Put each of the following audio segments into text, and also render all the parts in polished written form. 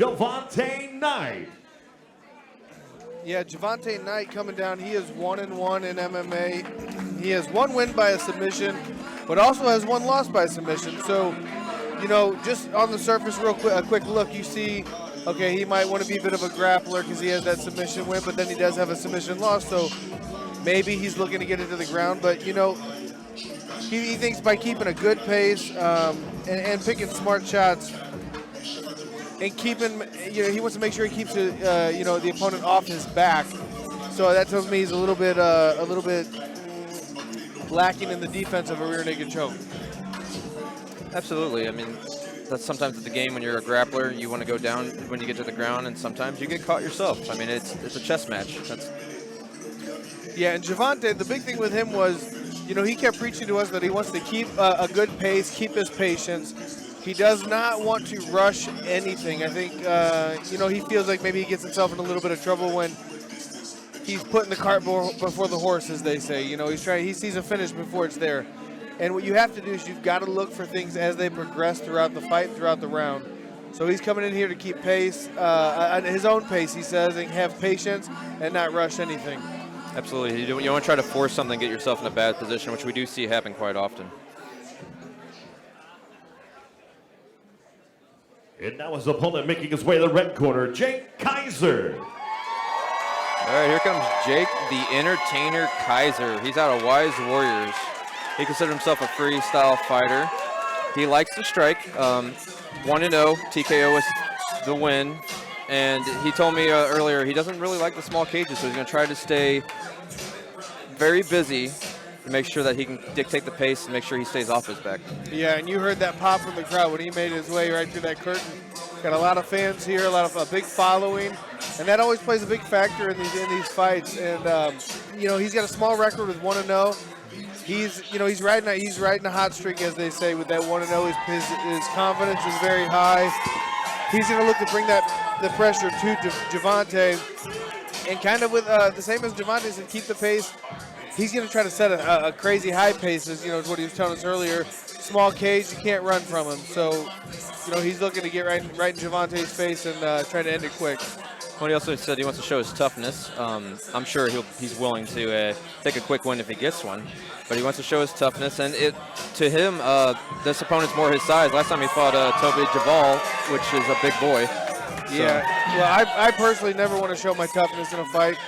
Javante Knight. Yeah, Javante Knight coming down. He is 1-1 in MMA. He has one win by a submission, but also has one loss by submission. So, you know, just on the surface, real quick, a quick look, you see, okay, he might want to be a bit of a grappler because he has that submission win, but then he does have a submission loss. So maybe he's looking to get into the ground. But, you know, he thinks by keeping a good pace and picking smart shots, and keeping, you know, he wants to make sure he keeps you know, the opponent off his back. So that tells me he's a little bit lacking in the defense of a rear naked choke. Absolutely. I mean, that's sometimes at the game when you're a grappler, you want to go down when you get to the ground, and sometimes you get caught yourself. I mean, it's a chess match. Yeah, and Javante, the big thing with him was, you know, he kept preaching to us that he wants to keep a good pace, keep his patience. He does not want to rush anything. I think, you know, he feels like maybe he gets himself in a little bit of trouble when he's putting the cart before the horse, as they say. You know, he sees a finish before it's there. And what you have to do is you've got to look for things as they progress throughout the fight, throughout the round. So he's coming in here to keep pace, at his own pace, he says, and have patience and not rush anything. Absolutely. You don't want to try to force something, get yourself in a bad position, which we do see happen quite often. And now his opponent making his way to the red corner, Jake Kaiser. All right, here comes Jake, the entertainer Kaiser. He's out of Wise Warriors. He considers himself a freestyle fighter. He likes to strike. 1-0, TKO is the win. And he told me earlier he doesn't really like the small cages, so he's going to try to stay very busy to make sure that he can dictate the pace and make sure he stays off his back. Yeah, and you heard that pop from the crowd when he made his way right through that curtain. Got a lot of fans here, a big following, and that always plays a big factor in these fights. And you know, he's got a small record with 1-0. He's riding a hot streak, as they say, with that 1-0. His confidence is very high. He's going to look to bring the pressure to Javante, and kind of with the same as Javante said, keep the pace. He's going to try to set a crazy high pace, as you know, is what he was telling us earlier. Small cage, you can't run from him. So, you know, he's looking to get right in Javante's face and try to end it quick. Well, he also said he wants to show his toughness. I'm sure he's willing to take a quick win if he gets one, but he wants to show his toughness. And to him, this opponent's more his size. Last time he fought Toby Javal, which is a big boy. So. Yeah. Well, I personally never want to show my toughness in a fight.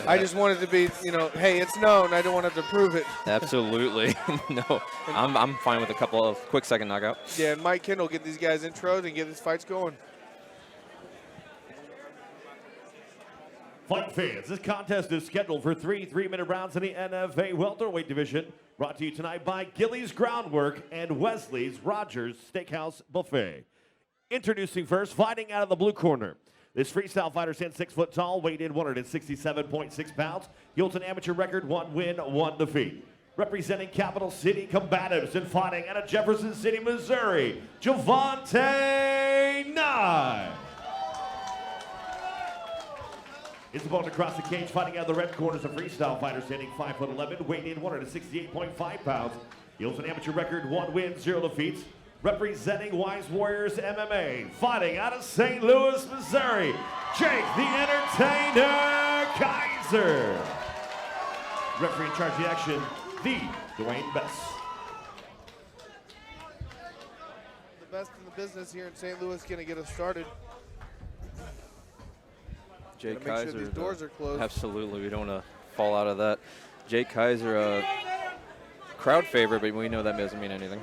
I just wanted to be, you know, hey, it's known. I don't want to have to prove it. Absolutely. No, I'm fine with a couple of quick second knockout. Yeah, and Mike Kendall get these guys intros and get these fights going. Fight fans, this contest is scheduled for 3 3-minute rounds in the NFA welterweight division. Brought to you tonight by Gillies Groundwork and Wesley's Rogers Steakhouse Buffet. Introducing first, fighting out of the blue corner. This freestyle fighter stands 6 foot tall, weighed in 167.6 pounds. He holds an amateur record, 1 win, 1 defeat. Representing Capital City Combatives and fighting out of Jefferson City, Missouri, Javante Knight. His opponent across the cage, fighting out of the red corner, is a freestyle fighter standing 5'11", weighed in 168.5 pounds. He holds an amateur record, 1 win, 0 defeats. Representing Wise Warriors MMA, fighting out of St. Louis, Missouri, Jake the Entertainer Kaiser. Referee in charge of the action, the Dwayne Best. The best in the business here in St. Louis going to get us started. Jake Make Kaiser. sure these doors are closed. Absolutely, we don't want to fall out of that. Jake Kaiser, crowd favorite, but we know that doesn't mean anything.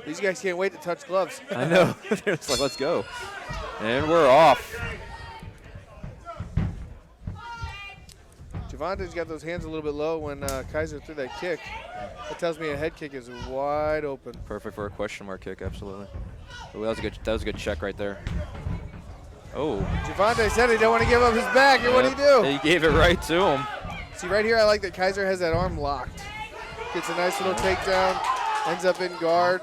These guys can't wait to touch gloves. I know. It's like, let's go. And we're off. Javante's got those hands a little bit low when Kaiser threw that kick. That tells me a head kick is wide open. Perfect for a question mark kick, absolutely. Ooh, that was a good check right there. Oh. Javante said he don't want to give up his back, and what did he do? He gave it right to him. See, right here, I like that Kaiser has that arm locked. Gets a nice little takedown, ends up in guard.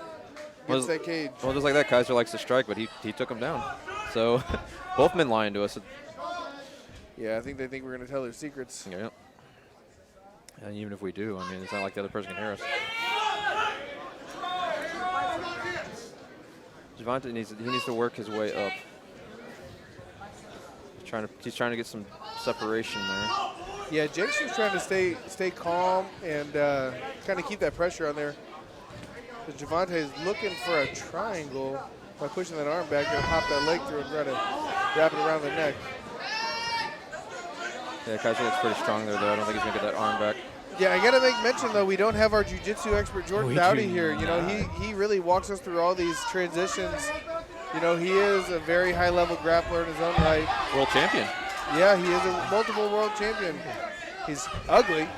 Gets that cage. Well, just like that, Kaiser likes to strike, but he took him down. So both men lying to us. Yeah, I think they think we're going to tell their secrets. Yeah. And even if we do, I mean, it's not like the other person can hear us. Javante needs to work his way up. He's trying to get some separation there. Yeah, Jake's just trying to stay calm and kind of keep that pressure on there. But Javante is looking for a triangle by pushing that arm back and pop that leg through and try to wrap it around the neck. Yeah, Kaiser looks pretty strong there, though. I don't think he's going to get that arm back. Yeah, I got to make mention, though, we don't have our jiu-jitsu expert, Jordan Dowdy, here. You know, he really walks us through all these transitions. You know, he is a very high-level grappler in his own right. World champion. Yeah, he is a multiple world champion. He's ugly,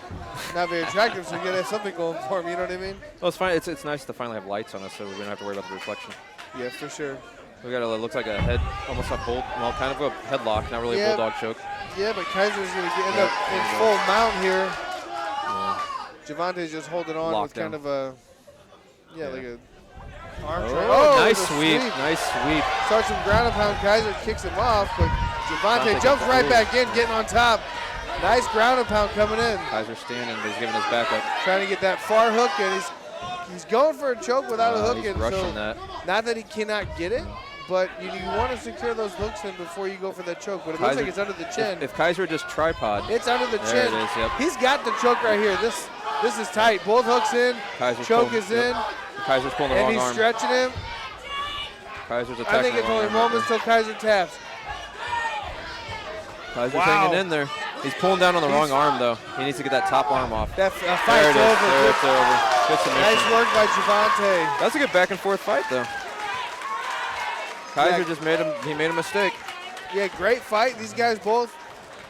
not very attractive, so you got to have something going for him, you know what I mean? Well, it's fine. It's nice to finally have lights on us, so we don't have to worry about the reflection. Yeah, for sure. We got it looks like a head, almost a kind of a headlock, not really a bulldog choke. Yeah, but Kaiser's going to end up in full mount here. Yeah. Javante's just holding on with kind of a, like a arm triangle. Oh, nice sweep. Nice sweep. Starts some ground and pound. Kaiser kicks him off, but Javante jumps right back in, getting on top. Nice ground and pound coming in. Kaiser standing, but he's giving his back up. Trying to get that far hook, and he's going for a choke without a hook he's in. rushing So that. not that he cannot get it, but you want to secure those hooks in before you go for that choke. But it looks like it's under the chin. If Kaiser just tripod. It's under the there chin. It is, yep. He's got the choke right here. This is tight. Both hooks in. Kaiser's choke pulling, is in. Kaiser's pulling the and wrong he's arm. stretching him. Kaiser's attacking I think it's the wrong only arm. moments till Kaiser taps. Kaiser's hanging in there. He's pulling down on the wrong arm, though. He needs to get that top arm off. That There fight's it is. over. There it's over. Good submission. Nice work by Javante. That's a good back and forth fight, though. Kaiser just made a mistake. Yeah, great fight. These guys both,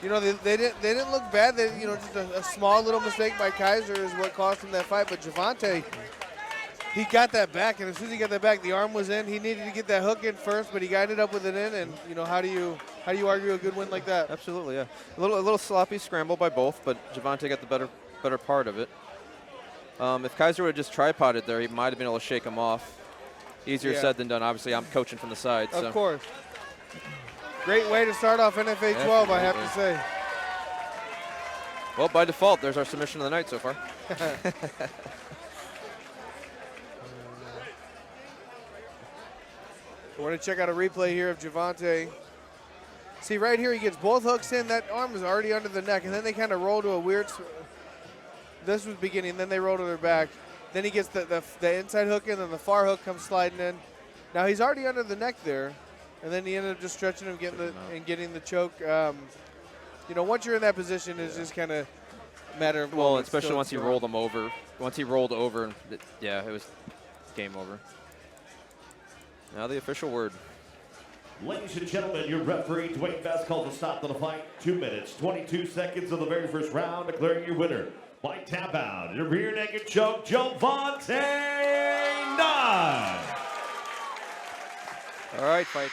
you know, they didn't look bad. They, you know, just a small little mistake by Kaiser is what cost him that fight. But Javante, he got that back, and as soon as he got that back, the arm was in. He needed to get that hook in first, but he got it up with it in. And you know, how do you argue a good win like that? Absolutely, yeah. A little sloppy scramble by both, but Javante got the better part of it. If Kaiser would have just tripoded there, he might have been able to shake him off. Easier said than done. Obviously, I'm coaching from the side. Of course. Great way to start off NFA 12, I have to say. Well, by default, there's our submission of the night so far. We're going to check out a replay here of Javante. See, right here, he gets both hooks in. That arm is already under the neck, and then they kind of roll to a weird. This was beginning, then they roll to their back. Then he gets the inside hook in, and the far hook comes sliding in. Now he's already under the neck there, and then he ended up just stretching him, getting the choke. You know, once you're in that position, it's just kind of a matter of well, moments. especially once he rolled him over. Once he rolled over, it was game over. Now the official word. Ladies and gentlemen, your referee, Dwayne Best, calls a stop to the fight. 2 minutes, 22 seconds of the very first round, declaring your winner by tap out. Your rear naked choke, Javante 9. All right, fight.